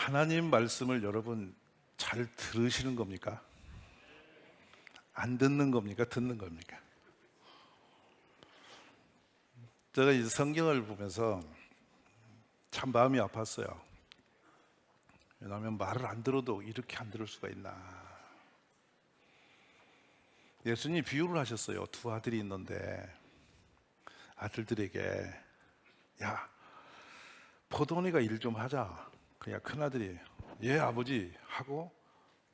하나님 말씀을 여러분 잘 들으시는 겁니까? 안 듣는 겁니까? 듣는 겁니까? 제가 이 성경을 보면서 참 마음이 아팠어요. 왜냐하면 말을 안 들어도 이렇게 안 들을 수가 있나. 예수님이 비유를 하셨어요. 두 아들이 있는데 아들들에게 야, 포도원이가 일 좀 하자. 그냥 큰아들이 예 아버지 하고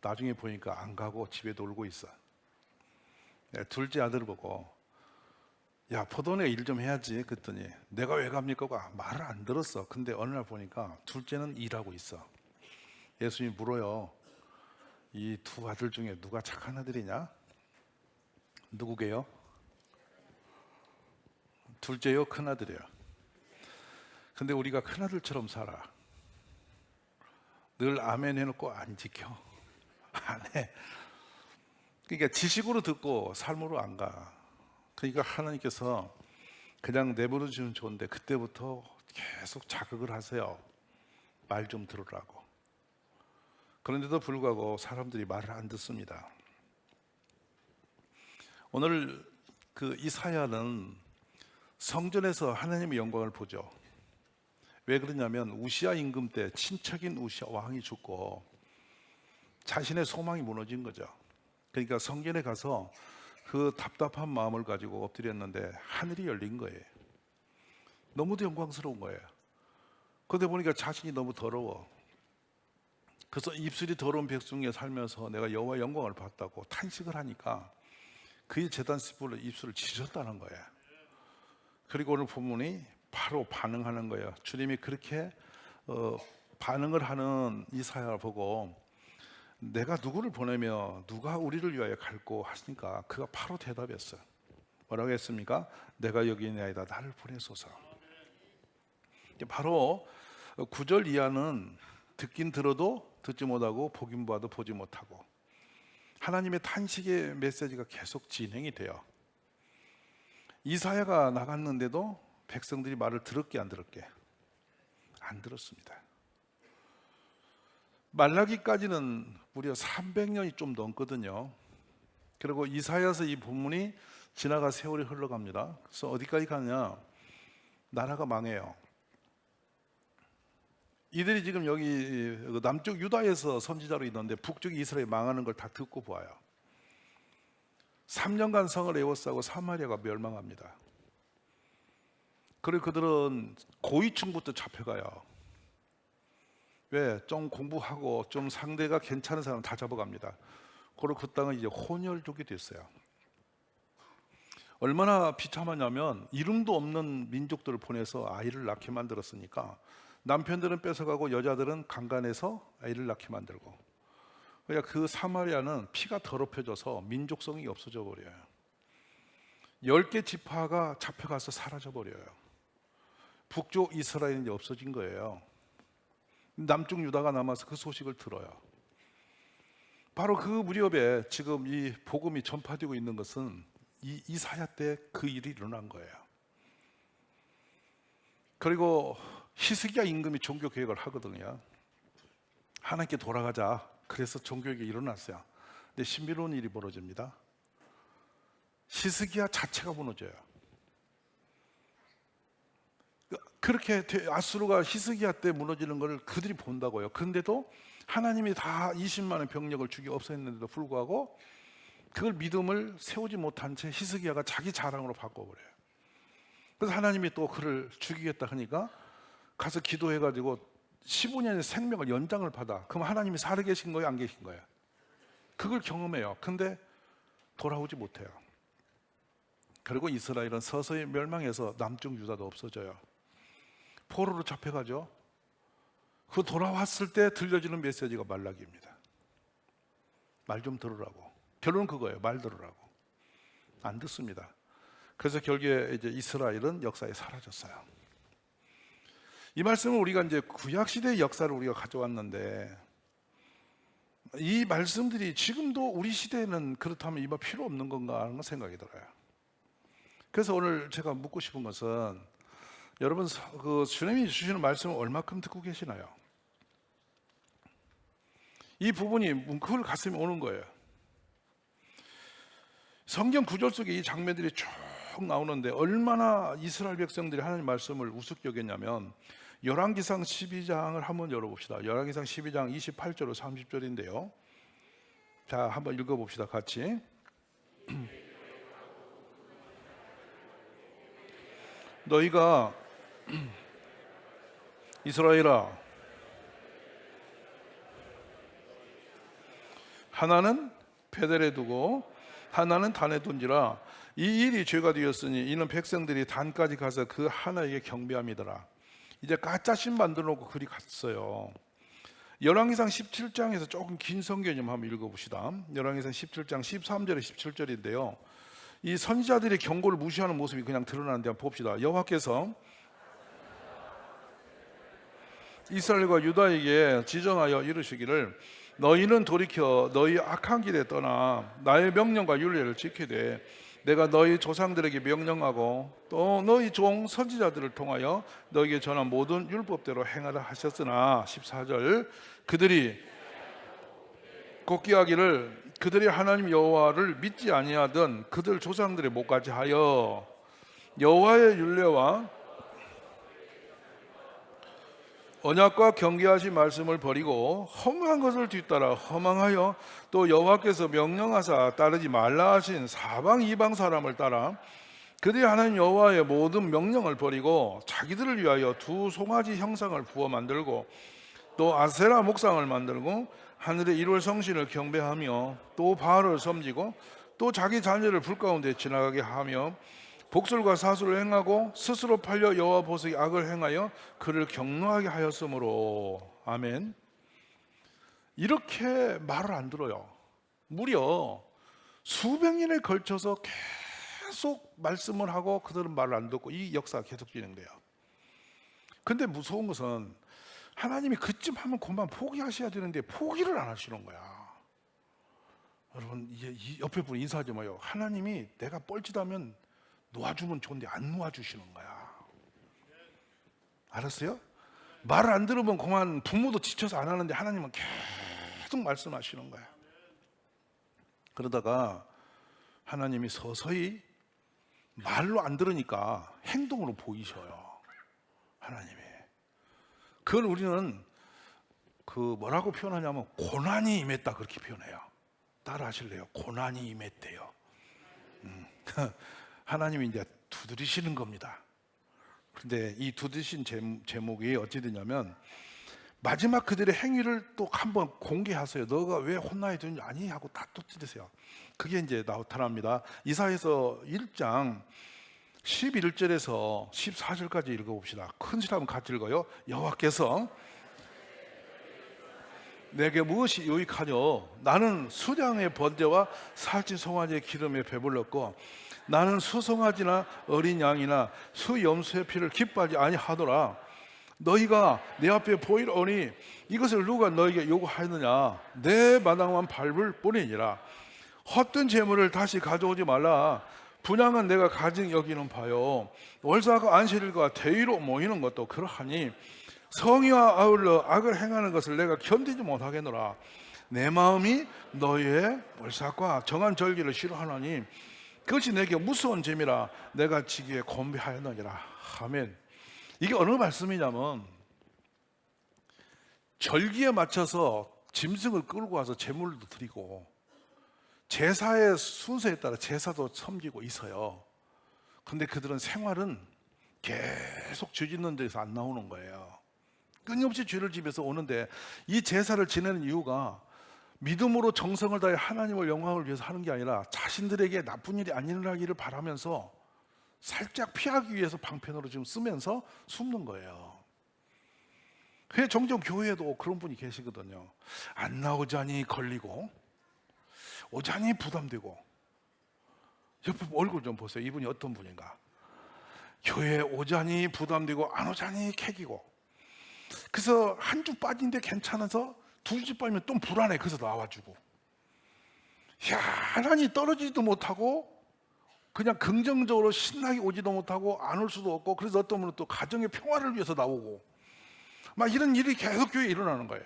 나중에 보니까 안 가고 집에 놀고 있어. 둘째 아들을 보고 야 포도원이가 일 좀 해야지 그랬더니 내가 왜 갑니까? 말을 안 들었어. 근데 어느 날 보니까 둘째는 일하고 있어. 예수님이 물어요. 이 두 아들 중에 누가 착한 아들이냐? 누구게요? 둘째요? 큰아들이요? 근데 우리가 큰아들처럼 살아. 늘 아멘 해놓고 안 지켜. 안 해. 그러니까 지식으로 듣고 삶으로 안 가. 그러니까 하나님께서 그냥 내버려 주면 좋은데 그때부터 계속 자극을 하세요. 말 좀 들으라고. 그런데도 불구하고 사람들이 말을 안 듣습니다. 오늘 그 이사야는 성전에서 하나님의 영광을 보죠. 왜 그러냐면 우시아 임금 때 친척인 우시아 왕이 죽고 자신의 소망이 무너진 거죠. 그러니까 성전에 가서 그 답답한 마음을 가지고 엎드렸는데 하늘이 열린 거예요. 너무도 영광스러운 거예요. 그러다 보니까 자신이 너무 더러워. 그래서 입술이 더러운 백성에 살면서 내가 여호와의 영광을 봤다고 탄식을 하니까 그의 제단 스불로 입술을 찢었다는 거예요. 그리고 오늘 본문이 바로 반응하는 거예요. 주님이 그렇게 반응을 하는 이사야를 보고 내가 누구를 보내며 누가 우리를 위하여 갈고 하시니까 그가 바로 대답했어요. 뭐라고 했습니까? 내가 여기 있나이다. 나를 보내소서. 바로 9절 이하는 듣긴 들어도 듣지 못하고 보긴 봐도 보지 못하고 하나님의 탄식의 메시지가 계속 진행이 돼요. 이사야가 나갔는데도 백성들이 말을 들었게 안 들었게? 안 들었습니다. 말라기까지는 무려 300년이 좀 넘거든요. 그리고 이사야서 이 본문이 지나가 세월이 흘러갑니다. 그래서 어디까지 가느냐? 나라가 망해요. 이들이 지금 여기 남쪽 유다에서 선지자로 있는데 북쪽 이스라엘 망하는 걸 다 듣고 보아요. 3년간 성을 에워싸고 사마리아가 멸망합니다. 그리고 그들은 고위층부터 잡혀가요. 왜? 좀 공부하고 좀 상대가 괜찮은 사람 다 잡아갑니다. 그리고 그 땅은 이제 혼혈족이 됐어요. 얼마나 비참하냐면 이름도 없는 민족들을 보내서 아이를 낳게 만들었으니까 남편들은 뺏어가고 여자들은 강간해서 아이를 낳게 만들고, 그러니까 그 사마리아는 피가 더럽혀져서 민족성이 없어져 버려요. 10개 지파가 잡혀가서 사라져 버려요. 북쪽 이스라엘이 이제 없어진 거예요. 남쪽 유다가 남아서 그 소식을 들어요. 바로 그 무렵에 지금 이 복음이 전파되고 있는 것은 이 이사야 때 그 일이 일어난 거예요. 그리고 히스기야 임금이 종교 개혁을 하거든요. 하나님께 돌아가자. 그래서 종교개혁이 일어났어요. 근데 신비로운 일이 벌어집니다. 히스기야 자체가 무너져요. 그렇게 아수르가 히스기야 때 무너지는 걸 그들이 본다고요. 근데도 하나님이 다 20만의 병력을 죽여 없애는데도 불구하고 그걸 믿음을 세우지 못한 채 히스기야가 자기 자랑으로 바꿔버려요. 그래서 하나님이 또 그를 죽이겠다 하니까 가서 기도해가지고 15년의 생명을 연장을 받아. 그럼 하나님이 살아계신 거예요? 안 계신 거예요? 그걸 경험해요. 근데 돌아오지 못해요. 그리고 이스라엘은 서서히 멸망해서 남쪽 유다도 없어져요. 포로로 잡혀가죠. 그 돌아왔을 때 들려지는 메시지가 말라기입니다. 말 좀 들으라고. 결론은 그거예요. 말 들으라고. 안 듣습니다. 그래서 결국에 이제 이스라엘은 역사에 사라졌어요. 이 말씀은 우리가 이제 구약시대의 역사를 우리가 가져왔는데 이 말씀들이 지금도 우리 시대에는 그렇다면 이말 필요 없는 건가 하는 생각이 들어요. 그래서 오늘 제가 묻고 싶은 것은 여러분 그 주님이 주시는 말씀을 얼마큼 듣고 계시나요? 이 부분이 뭉클 가슴에 오는 거예요. 성경 구절 속에 이 장면들이 쭉 나오는데 얼마나 이스라엘 백성들이 하나님 말씀을 우습게 여겼냐면 열왕기상 12장을 한번 열어봅시다. 열왕기상 12장 28절로 30절인데요. 자, 한번 읽어봅시다. 같이. 너희가 이스라엘아, 하나는 베델에 두고 하나는 단에 둔지라. 이 일이 죄가 되었으니 이는 백성들이 단까지 가서 그 하나에게 경배함이더라. 이제 가짜신 만들어 놓고 그리 갔어요. 열왕기상 17장에서 조금 긴 성경 좀 한번 읽어봅시다. 열왕기상 17장 13절에 17절인데요. 이 선지자들의 경고를 무시하는 모습이 그냥 드러나는데 한번 봅시다. 여호와께서 이스라엘과 유다에게 지정하여 이르시기를 너희는 돌이켜 너희 악한 길에 떠나 나의 명령과 율례를 지키되 내가 너희 조상들에게 명령하고 또 너희 종 선지자들을 통하여 너희에게 전한 모든 율법대로 행하라 하셨으나 14절 그들이 곡기하기를 그들이 하나님 여호와를 믿지 아니하던 그들 조상들의 목까지 하여 여호와의 율례와 언약과 경계하신 말씀을 버리고 험한 것을 뒤따라 허망하여 또 여호와께서 명령하사 따르지 말라 하신 사방 이방 사람을 따라 그들이 하나님 여호와의 모든 명령을 버리고 자기들을 위하여 두 송아지 형상을 부어 만들고 또 아세라 목상을 만들고 하늘의 일월 성신을 경배하며 또 바알을 섬기고 또 자기 자녀를 불 가운데 지나가게 하며 복술과 사술을 행하고 스스로 팔려 여호와 보시기에 악을 행하여 그를 경노하게 하였으므로. 아멘. 이렇게 말을 안 들어요. 무려 수백 년에 걸쳐서 계속 말씀을 하고 그들은 말을 안 듣고 이 역사가 계속 진행돼요. 근데 무서운 것은 하나님이 그쯤 하면 그만 포기하셔야 되는데 포기를 안 하시는 거야. 여러분 이제 옆에 분 인사하지 마요. 하나님이 내가 뻘짓하면 놓아주면 좋은데 안 놓아주시는 거야. 알았어요? 말을 안 들으면 그만 부모도 지쳐서 안 하는데 하나님은 계속 말씀하시는 거야. 그러다가 하나님이 서서히 말로 안 들으니까 행동으로 보이셔요. 하나님이. 그걸 우리는 뭐라고 표현하냐면 고난이 임했다 그렇게 표현해요. 따라 하실래요? 고난이 임했대요. 하나님이 이제 두드리시는 겁니다. 그런데 이 두드리신 제목이 어찌 되냐면 마지막 그들의 행위를 또 한번 공개하세요. 너가 왜 혼나야 되는지 아니 하고 다 또 찌르세요. 그게 이제 나타납니다. 이사야서 1장 11절에서 14절까지 읽어봅시다. 큰 시라면 같이 읽어요. 여호와께서 내게 무엇이 유익하뇨? 나는 수량의 번제와 살찐 송아지의 기름에 배불렀고 나는 수송아지나 어린 양이나 수염소의 피를 기뻐하지 아니하더라. 너희가 내 앞에 보이오니 이것을 누가 너희에게 요구하였느냐? 내 마당만 밟을 뿐이니라. 헛된 재물을 다시 가져오지 말라. 분양은 내가 가증 여기는 바요. 월사가 안식일과 대의로 모이는 것도 그러하니 성의와 아울러 악을 행하는 것을 내가 견디지 못하겠노라. 내 마음이 너희의 월삭과 정한 절기를 싫어하노니 그것이 내게 무서운 재미라. 내가 지기에 곤비하였느니라. 아멘. 이게 어느 말씀이냐면 절기에 맞춰서 짐승을 끌고 와서 제물도 드리고 제사의 순서에 따라 제사도 섬기고 있어요. 근데 그들은 생활은 계속 죄 짓는 데서 안 나오는 거예요. 끊임없이 죄를 지면서 오는데 이 제사를 지내는 이유가 믿음으로 정성을 다해 하나님을 영광을 위해서 하는 게 아니라 자신들에게 나쁜 일이 안 일어나기를 바라면서 살짝 피하기 위해서 방편으로 지금 쓰면서 숨는 거예요. 그래서 종종 교회에도 그런 분이 계시거든요. 안 나오자니 걸리고 오자니 부담되고. 옆에 얼굴 좀 보세요. 이분이 어떤 분인가. 교회에 오자니 부담되고 안 오자니 캐기고. 그래서 한 주 빠진데 괜찮아서 두 주 빠지면 또 불안해. 그래서 나와주고. 하나님 떨어지지도 못하고 그냥 긍정적으로 신나게 오지도 못하고 안 올 수도 없고, 그래서 어떤 분은 또 가정의 평화를 위해서 나오고 막 이런 일이 계속 교회에 일어나는 거예요.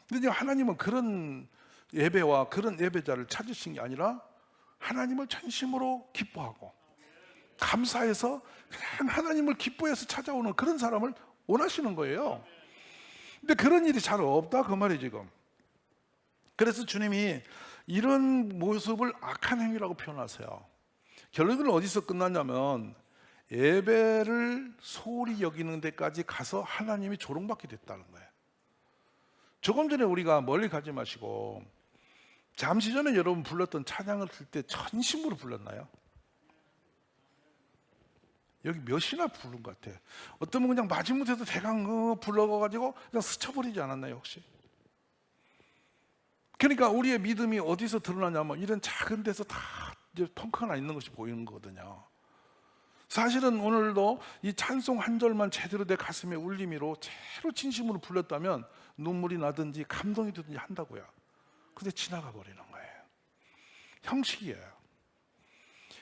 근데 하나님은 그런 예배와 그런 예배자를 찾으신 게 아니라 하나님을 전심으로 기뻐하고 감사해서 그냥 하나님을 기뻐해서 찾아오는 그런 사람을 원하시는 거예요. 근데 그런 일이 잘 없다 그 말이에요 지금. 그래서 주님이 이런 모습을 악한 행위라고 표현하세요. 결론은 어디서 끝났냐면 예배를 소홀히 여기는 데까지 가서 하나님이 조롱받게 됐다는 거예요. 조금 전에 우리가 멀리 가지 마시고 잠시 전에 여러분 불렀던 찬양을 들 때 전심으로 불렀나요? 여기 몇이나 부른 것 같아. 어떤 분 그냥 마지못해서 대강 불러가지고 그냥 스쳐버리지 않았나요 혹시? 그러니까 우리의 믿음이 어디서 드러나냐면 이런 작은 데서 다 이제 펑크 하나 있는 것이 보이는 거거든요. 사실은 오늘도 이 찬송 한 절만 제대로 내 가슴에 울림으로 제대로 진심으로 불렀다면 눈물이 나든지 감동이 되든지 한다고요. 근데 지나가 버리는 거예요. 형식이에요.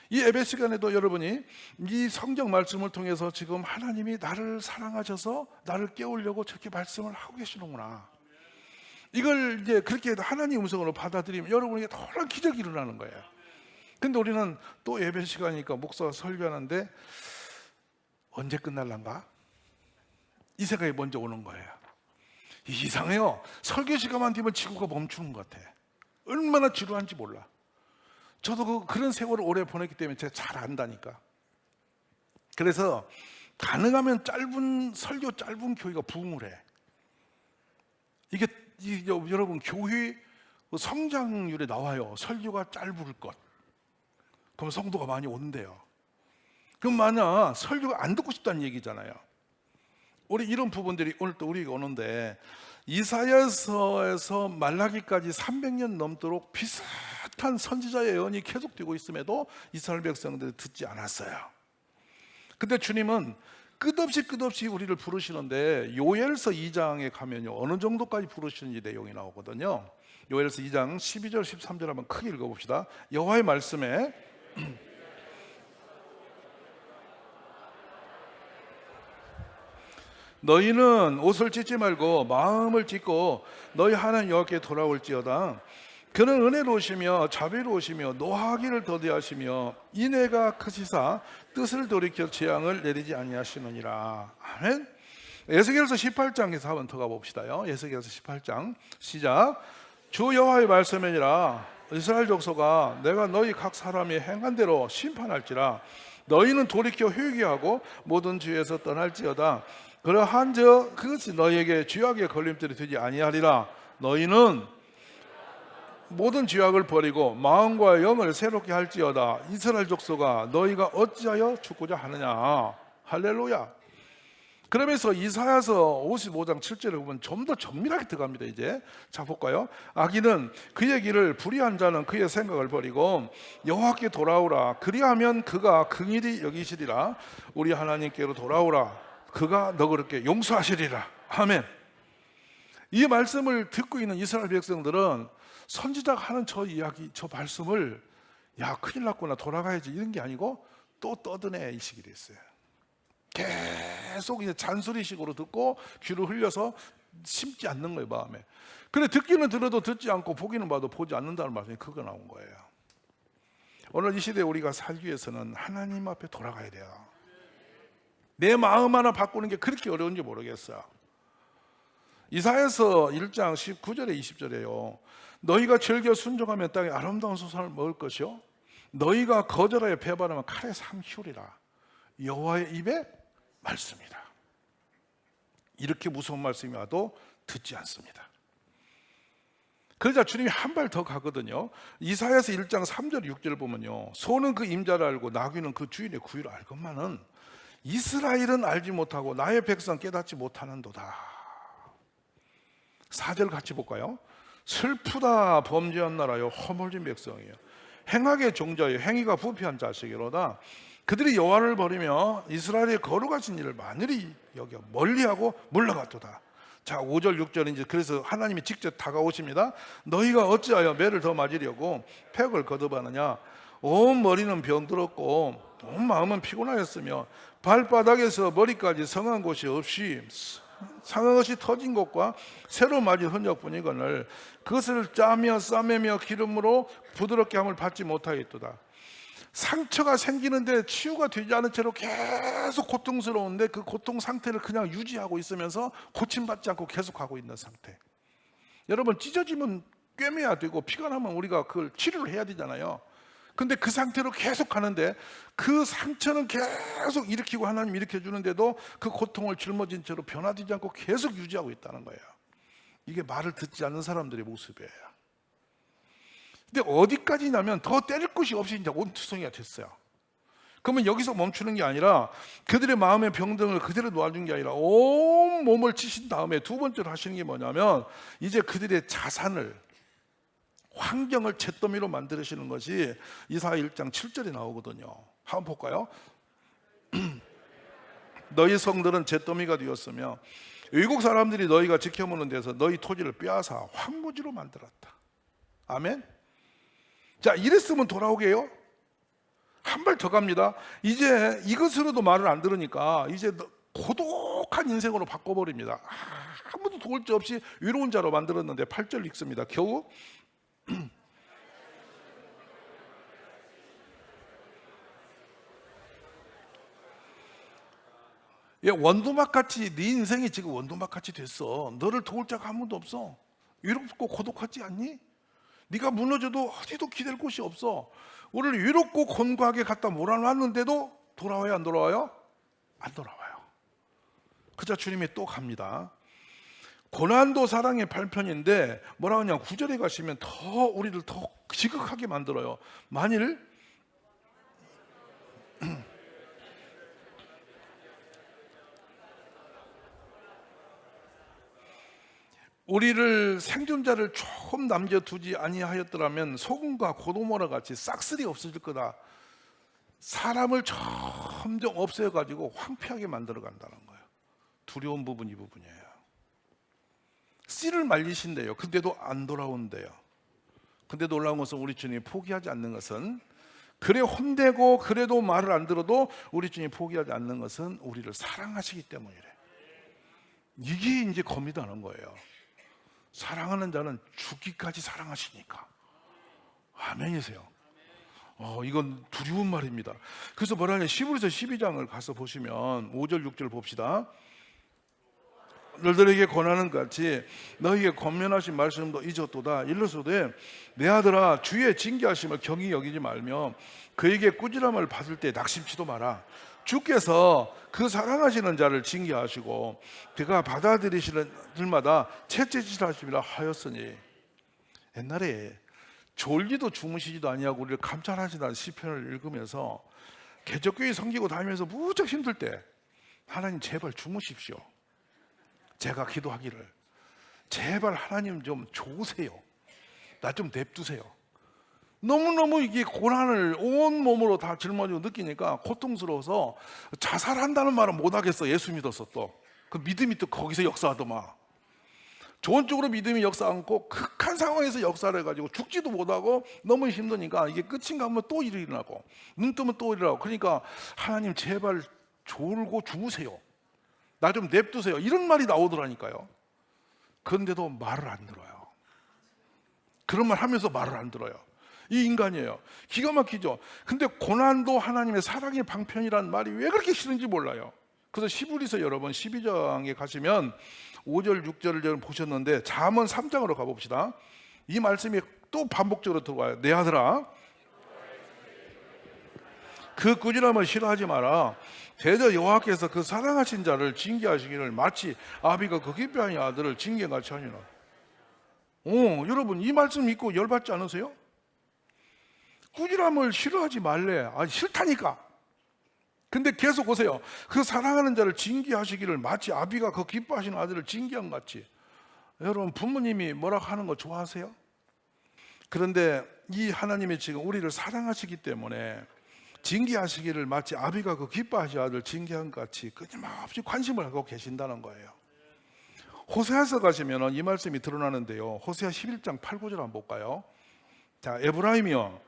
이 예배 시간에도 여러분이 이 성경 말씀을 통해서 지금 하나님이 나를 사랑하셔서 나를 깨우려고 저렇게 말씀을 하고 계시는구나. 이걸 이제 그렇게 하나님 음성으로 받아들이면 여러분에게 놀라운 기적이 일어나는 거예요. 근데 우리는 또 예배 시간이니까 목사가 설교하는데 언제 끝날란가? 이 생각이 먼저 오는 거예요. 이상해요. 설교 시간만 되면 지구가 멈추는 것 같아. 얼마나 지루한지 몰라. 저도 그런 세월을 오래 보냈기 때문에 제가 잘 안다니까. 그래서 가능하면 짧은 설교, 짧은 교회가 부흥을 해. 이게 여러분 교회 성장률에 나와요. 설교가 짧을 것. 그럼 성도가 많이 온대요. 그럼 만약 설교가 안 듣고 싶다는 얘기잖아요. 우리 이런 부분들이 오늘 또 우리가 오는데 이사야서에서 말라기까지 300년 넘도록 비슷한 선지자의 예언이 계속되고 있음에도 이스라엘 백성들이 듣지 않았어요. 근데 주님은 끝없이 우리를 부르시는데 요엘서 2장에 가면요 어느 정도까지 부르시는지 내용이 나오거든요. 요엘서 2장 12절 13절 한번 크게 읽어봅시다. 여호와의 말씀에 너희는 옷을 찢지 말고 마음을 찢고 너희 하나님 여호와께 돌아올지어다. 그는 은혜로우시며 자비로우시며 노하기를 더디하시며 인애가 크시사 뜻을 돌이켜 재앙을 내리지 아니하시느니라. 아멘. 에스겔서 18장에서 한번 더 가봅시다요. 에스겔서 18장 시작. 주 여호와의 말씀이니라. 이스라엘 족속아 내가 너희 각 사람이 행한 대로 심판할지라. 너희는 돌이켜 회개하고 모든 죄에서 떠날지어다. 그러한즉 그것이 너희에게 죄악의 걸림돌이 되지 아니하리라. 너희는 모든 죄악을 버리고 마음과 영을 새롭게 할지어다. 이스라엘 족속아 너희가 어찌하여 죽고자 하느냐. 할렐루야. 그러면서 이사야서 55장 7절에 보면 좀 더 정밀하게 들어갑니다. 이제 자 볼까요? 악인은 그의 길을 불의한 자는 그의 생각을 버리고 여호와께 돌아오라. 그리하면 그가 긍휼히 여기시리라. 우리 하나님께로 돌아오라. 그가 너그럽게 용서하시리라. 아멘. 이 말씀을 듣고 있는 이스라엘 백성들은 선지자가 하는 저 이야기, 저 말씀을 야 큰일 났구나 돌아가야지 이런 게 아니고 또 떠드네 이 식이 됐어요. 계속 이제 잔소리식으로 듣고 귀를 흘려서 심지 않는 거예요 마음에. 그래 듣기는 들어도 듣지 않고 보기는 봐도 보지 않는다는 말씀이 그거 나온 거예요. 오늘 이 시대에 우리가 살기 위해서는 하나님 앞에 돌아가야 돼요. 내 마음 하나 바꾸는 게 그렇게 어려운지 모르겠어요. 이사야서 1장 19절에 20절에요. 너희가 즐겨 순종하면 땅에 아름다운 소산을 먹을 것이요 너희가 거절하여 배반하면 칼에 삼키우리라. 여호와의 입에 말씀이다. 이렇게 무서운 말씀이 와도 듣지 않습니다. 그러자 주님이 한 발 더 가거든요. 이사야서 1장 3절 6절을 보면요 소는 그 임자를 알고 나귀는 그 주인의 구유를 알건만은 이스라엘은 알지 못하고 나의 백성 깨닫지 못하는도다. 4절 같이 볼까요? 슬프다 범죄한 나라요 허물진 백성이에요. 행악의 종자요 행위가 부패한 자식이로다. 그들이 여호와를 버리며 이스라엘의 거룩하신 일을 만일히 여겨 멀리하고 물러갔도다. 자 5절 6절 이제 그래서 하나님이 직접 다가오십니다. 너희가 어찌하여 매를 더 맞으려고 팩을 거듭하느냐. 온 머리는 병들었고 온 마음은 피곤하였으며 발바닥에서 머리까지 성한 곳이 없이 상한 것이 터진 것과 새로 맞은 흔적뿐이거늘 그것을 짜며 싸매며 기름으로 부드럽게 함을 받지 못하겠도다. 상처가 생기는데 치유가 되지 않은 채로 계속 고통스러운데 그 고통 상태를 그냥 유지하고 있으면서 고침받지 않고 계속하고 있는 상태. 여러분, 찢어지면 꿰매야 되고 피가 나면 우리가 그걸 치료를 해야 되잖아요. 근데 그 상태로 계속 가는데 그 상처는 계속 일으키고 하나님 일으켜 주는데도 그 고통을 짊어진 채로 변화되지 않고 계속 유지하고 있다는 거예요. 이게 말을 듣지 않는 사람들의 모습이에요. 근데 어디까지냐면 더 때릴 곳이 없이 이제 온투성이가 됐어요. 그러면 여기서 멈추는 게 아니라 그들의 마음의 병등을 그대로 놓아준 게 아니라 온 몸을 치신 다음에 두 번째로 하시는 게 뭐냐면 이제 그들의 자산을, 환경을 잿더미로 만드시는 것이 이사야 1장 7절에 나오거든요. 한번 볼까요? 너희 성들은 잿더미가 되었으며 외국 사람들이 너희가 지켜보는 데서 너희 토지를 빼앗아 황무지로 만들었다. 아멘. 자, 이랬으면 돌아오게요. 한 발 더 갑니다. 이제 이것으로도 말을 안 들으니까 이제 고독한 인생으로 바꿔버립니다. 아무도 도울 데 없이 외로운 자로 만들었는데 8절 읽습니다. 겨우 원두막같이 네 인생이 지금 원두막같이 됐어. 너를 도울 자가 아무도 없어. 외롭고 고독하지 않니? 네가 무너져도 어디도 기댈 곳이 없어. 우리를 외롭고 곤고하게 갖다 몰아놨는데도 돌아와요, 안 돌아와요? 안 돌아와요. 그자 주님이 또 갑니다. 고난도 사랑의 8편인데 뭐라고 하냐, 9절에 가시면 더 우리를 더 지극하게 만들어요. 만일 우리를 생존자를 조금 남겨두지 아니하였더라면 소금과 고도모라 같이 싹쓸이 없어질 거다. 사람을 점점 없애가지고 황폐하게 만들어 간다는 거예요. 두려운 부분이 이 부분이에요. 씨를 말리신대요. 근데도 안 돌아온대요. 근데 놀라운 것은 우리 주님이 포기하지 않는 것은, 그래 혼내고 그래도 말을 안 들어도 우리 주님이 포기하지 않는 것은 우리를 사랑하시기 때문이래. 이게 이제 겁이다는 거예요. 사랑하는 자는 죽기까지 사랑하시니까. 아멘이세요. 이건 두려운 말입니다. 그래서 뭐라 하냐, 히브리서 12장을 가서 보시면 5절 6절 봅시다. 너희들에게 권하는 같이 너희에게 권면하신 말씀도 잊었도다. 일러서되 내 아들아, 주의 징계하심을 경히 여기지 말며 그에게 꾸지람을 받을 때 낙심치도 마라. 주께서 그 사랑하시는 자를 징계하시고 그가 받아들이시는 들마다 채찍질하심이라 하였으니. 옛날에 졸지도 주무시지도 아니하고 우리를 감찰하시다는 시편을 읽으면서 개척교회 섬기고 다니면서 무척 힘들 때 하나님 제발 주무십시오. 제가 기도하기를 제발 하나님 좀 좋으세요. 나 좀 냅두세요. 너무너무 이게 고난을 온 몸으로 다 짊어지고 느끼니까 고통스러워서 자살한다는 말은 못하겠어. 예수 믿었어. 또 그 믿음이 또 거기서 역사하더만. 좋은 쪽으로 믿음이 역사 않고 극한 상황에서 역사를 해가지고 죽지도 못하고 너무 힘드니까 이게 끝인가 하면 또 일이 일어나고 눈 뜨면 또 일어나고. 그러니까 하나님 제발 졸고 주무세요. 나 좀 냅두세요. 이런 말이 나오더라니까요. 그런데도 말을 안 들어요. 그런 말 하면서 말을 안 들어요. 이 인간이에요. 기가 막히죠. 근데 고난도 하나님의 사랑의 방편이라는 말이 왜 그렇게 싫은지 몰라요. 그래서 히브리서 여러분 12장에 가시면 5절 6절을 보셨는데 잠언 3장으로 가봅시다. 이 말씀이 또 반복적으로 들어와요. 내 아들아, 그 꾸지람을 싫어하지 마라. 대저 여호와께서 그 사랑하신 자를 징계하시기를 마치 아비가 그 기뻐하는 아들을 징계같이 하니라. 여러분 이 말씀 믿고 열받지 않으세요? 꾸지람을 싫어하지 말래. 싫다니까. 근데 계속 보세요. 그 사랑하는 자를 징계하시기를 마치 아비가 그 기뻐하시는 아들을 징계한 같이. 여러분 부모님이 뭐라고 하는 거 좋아하세요? 그런데 이 하나님이 지금 우리를 사랑하시기 때문에 징계하시기를 마치 아비가 그 기뻐하시는 아들 징계한 같이 끊임없이 관심을 하고 계신다는 거예요. 호세아서 가시면 이 말씀이 드러나는데요. 호세아 11장 8, 9절 한번 볼까요? 자, 에브라임이여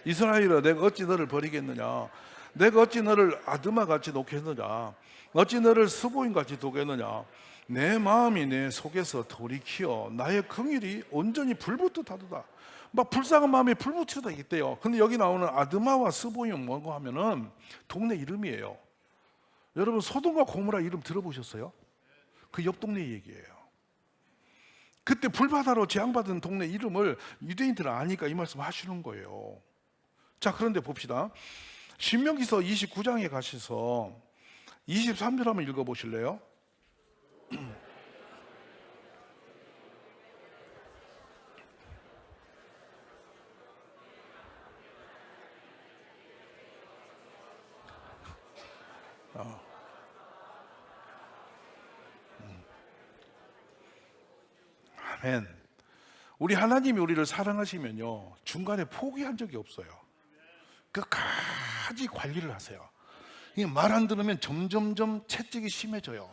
이스라엘아, 내가 어찌 너를 버리겠느냐? 내가 어찌 너를 아드마 같이 놓겠느냐, 어찌 너를 스보임 같이 두겠느냐. 내 마음이 내 속에서 돌이키어 나의 긍휼이 온전히 불붙듯하도다. 막 불쌍한 마음이 불붙어다 있대요. 근데 여기 나오는 아드마와 스보임은 뭐고 하면은 동네 이름이에요. 여러분 소돔과 고모라 이름 들어보셨어요? 그 옆 동네 얘기예요. 그때 불바다로 재앙받은 동네 이름을 유대인들은 아니까 이 말씀 하시는 거예요. 자, 그런데 봅시다. 신명기서 29장에 가셔서 23절 한번 읽어보실래요? 아멘. 우리 하나님이 우리를 사랑하시면요, 중간에 포기한 적이 없어요. 끝까지 관리를 하세요. 말 안 들으면 점점점 채찍이 심해져요.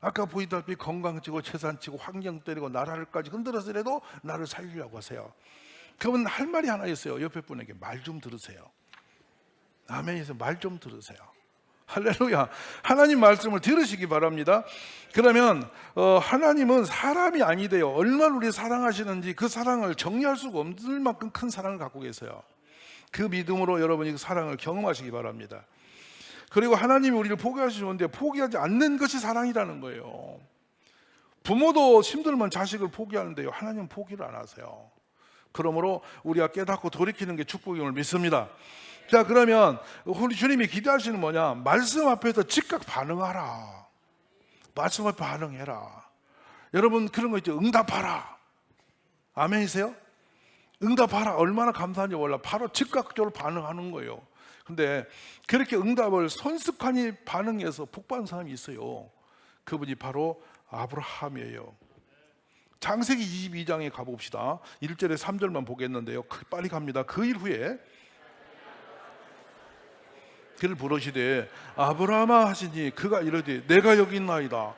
아까 보이다시피 건강치고 재산치고 환경 때리고 나라를까지 흔들어서라도 나를 살리려고 하세요. 그러면 할 말이 하나 있어요. 옆에 분에게 말 좀 들으세요. 아멘에서 말 좀 들으세요. 할렐루야. 하나님 말씀을 들으시기 바랍니다. 그러면 하나님은 사람이 아니대요. 얼마나 우리 사랑하시는지 그 사랑을 정리할 수가 없을 만큼 큰 사랑을 갖고 계세요. 그 믿음으로 여러분이 그 사랑을 경험하시기 바랍니다. 그리고 하나님이 우리를 포기하시는데 포기하지 않는 것이 사랑이라는 거예요. 부모도 힘들면 자식을 포기하는데요, 하나님은 포기를 안 하세요. 그러므로 우리가 깨닫고 돌이키는 게 축복임을 믿습니다. 자, 그러면 우리 주님이 기대하시는 뭐냐? 말씀 앞에서 즉각 반응하라. 말씀 앞에 반응해라. 여러분 그런 거 있죠? 응답하라. 아멘이세요? 응답하라. 얼마나 감사한지 몰라. 바로 즉각적으로 반응하는 거예요. 근데 그렇게 응답을 손습하니 반응해서 복받은 사람이 있어요. 그분이 바로 아브라함이에요. 창세기 22장에 가봅시다. 1절에 3절만 보겠는데요, 빨리 갑니다. 그 일 후에 그를 부르시되 아브라함아 하시니 그가 이르되 내가 여기 있나이다.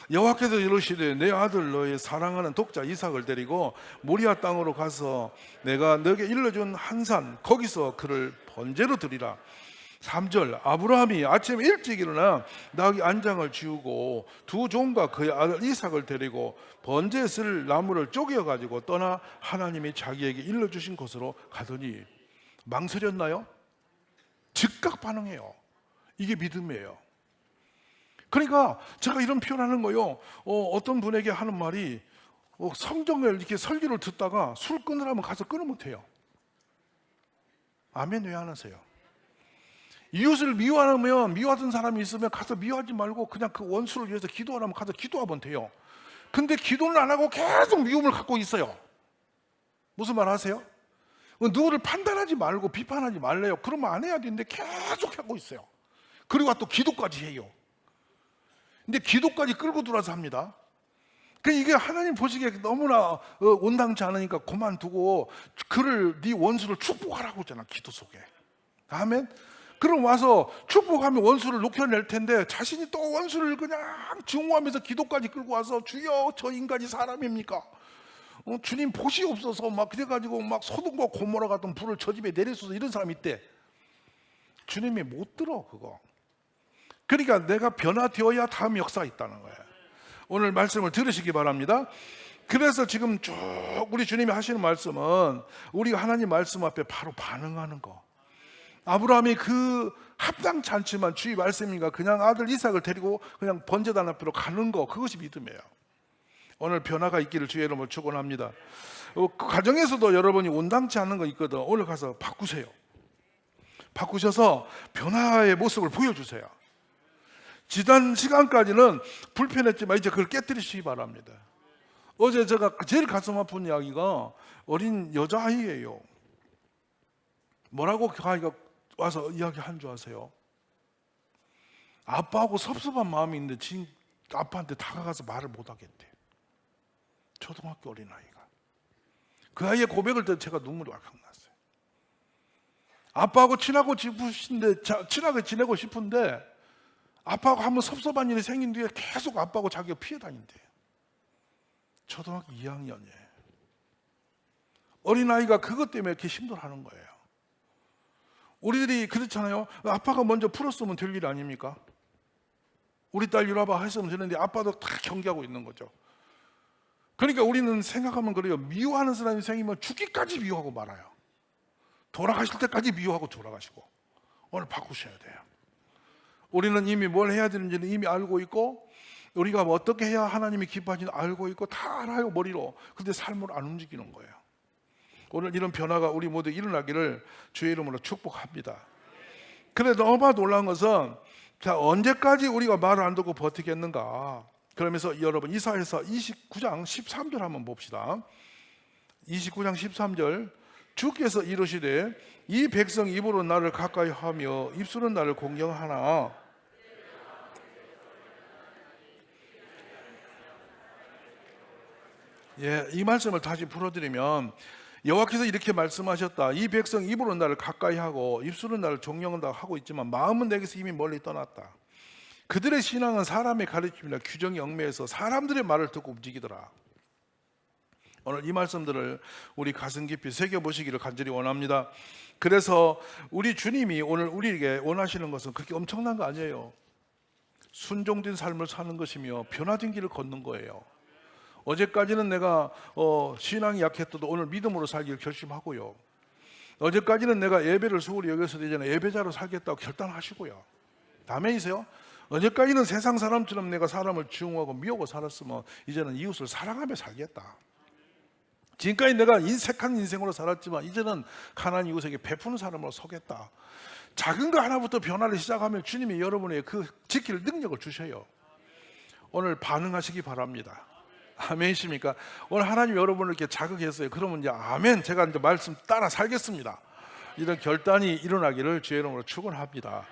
여호와께서 이르시되 내 아들 너의 사랑하는 독자 이삭을 데리고 모리아 땅으로 가서 내가 너에게 일러준 한 산 거기서 그를 번제로 드리라. 3절 아브라함이 아침 일찍 일어나 나귀 안장을 지우고 두 종과 그의 아들 이삭을 데리고 번제에 쓸 나무를 쪼개어 가지고 떠나 하나님이 자기에게 일러주신 곳으로 가더니 망설였나요? 즉각 반응해요. 이게 믿음이에요. 그러니까 제가 이런 표현하는 거요, 어떤 분에게 하는 말이 성경을 이렇게 설교를 듣다가 술 끊으라면 가서 끊으면 못해요. 아멘. 왜 안 하세요? 이웃을 미워하면 미워하던 사람이 있으면 가서 미워하지 말고 그냥 그 원수를 위해서 기도하라면 가서 기도하면 돼요. 근데 기도는 안 하고 계속 미움을 갖고 있어요. 무슨 말 하세요? 누구를 판단하지 말고 비판하지 말래요. 그러면 안 해야 되는데 계속 하고 있어요. 그리고 또 기도까지 해요. 근데 기도까지 끌고 들어와서 합니다. 이게 하나님 보시기에 너무나 온당치 않으니까 그만두고 그를 네 원수를 축복하라고 했잖아, 기도 속에. 아멘. 그럼 와서 축복하면 원수를 녹여낼 텐데 자신이 또 원수를 그냥 증오하면서 기도까지 끌고 와서 주여 저 인간이 사람입니까? 주님 보시옵소서 막 그래가지고 막 소돔과 고모라 같은 불을 저 집에 내리소서 이런 사람이 있대. 주님이 못 들어 그거. 그러니까 내가 변화되어야 다음 역사가 있다는 거예요. 오늘 말씀을 들으시기 바랍니다. 그래서 지금 쭉 우리 주님이 하시는 말씀은 우리가 하나님 말씀 앞에 바로 반응하는 거. 아브라함이 그 합당치 않지만 주의 말씀인가 그냥 아들 이삭을 데리고 그냥 번제단 앞으로 가는 거, 그것이 믿음이에요. 오늘 변화가 있기를 주의 이름으로 축원합니다. 그 가정에서도 여러분이 온당치 않은 거 있거든. 오늘 가서 바꾸세요. 바꾸셔서 변화의 모습을 보여주세요. 지난 시간까지는 불편했지만 이제 그걸 깨뜨리시기 바랍니다. 어제 제가 제일 가슴 아픈 이야기가 어린 여자아이예요. 뭐라고 그 아이가 와서 이야기한 줄 아세요? 아빠하고 섭섭한 마음이 있는데 지금 아빠한테 다가가서 말을 못 하겠대. 초등학교 어린아이가. 그 아이의 고백을 듣고 제가 눈물이 왈칵 났어요. 아빠하고 친하게 지내고 싶은데 아빠하고 한번 섭섭한 일이 생긴 뒤에 계속 아빠하고 자기가 피해 다닌대요. 초등학교 2학년이에요. 어린아이가 그것 때문에 이렇게 힘들어하는 거예요. 우리들이 그렇잖아요. 아빠가 먼저 풀었으면 될 일 아닙니까? 우리 딸 이리 와봐 했으면 되는데 아빠도 다 경계하고 있는 거죠. 그러니까 우리는 생각하면 그래요. 미워하는 사람이 생기면 죽기까지 미워하고 말아요. 돌아가실 때까지 미워하고 돌아가시고. 오늘 바꾸셔야 돼요. 우리는 이미 뭘 해야 되는지는 이미 알고 있고, 우리가 어떻게 해야 하나님이 기뻐하시는지 알고 있고 다 알아요, 머리로. 근데 삶으로 안 움직이는 거예요. 오늘 이런 변화가 우리 모두 일어나기를 주의 이름으로 축복합니다. 그런데 너무 놀라운 것은, 자, 언제까지 우리가 말을 안 듣고 버티겠는가? 그러면서 여러분 이사야서 29장 13절 한번 봅시다. 29장 13절, 주께서 이르시되 이 백성 입으로 나를 가까이 하며 입술은 나를 공경하나 이 말씀을 다시 풀어드리면, 여호와께서 이렇게 말씀하셨다. 이 백성 입으로 나를 가까이 하고 입술은 나를 존경한다 하고 있지만 마음은 내게서 이미 멀리 떠났다. 그들의 신앙은 사람의 가르침이나 규정에 얽매여서 사람들의 말을 듣고 움직이더라. 오늘 이 말씀들을 우리 가슴 깊이 새겨보시기를 간절히 원합니다. 그래서 우리 주님이 오늘 우리에게 원하시는 것은 그렇게 엄청난 거 아니에요. 순종된 삶을 사는 것이며 변화된 길을 걷는 거예요. 어제까지는 내가 신앙이 약했어도 오늘 믿음으로 살기를 결심하고요. 어제까지는 내가 예배를 소홀히 여겼어도 이제는 예배자로 살겠다고 결단하시고요. 아멘이세요? 어제까지는 세상 사람처럼 내가 사람을 증오하고 미워하고 살았으면 이제는 이웃을 사랑하며 살겠다. 지금까지 내가 인색한 인생으로 살았지만 이제는 가난한 이웃에게 베푸는 사람으로 서겠다. 작은 거 하나부터 변화를 시작하면 주님이 여러분에게 그 지킬 능력을 주셔요. 오늘 반응하시기 바랍니다. 아멘이십니까? 오늘 하나님 여러분을 이렇게 자극했어요. 그러면 이제 아멘, 제가 이제 말씀 따라 살겠습니다. 이런 결단이 일어나기를 주의 이름으로 축원합니다.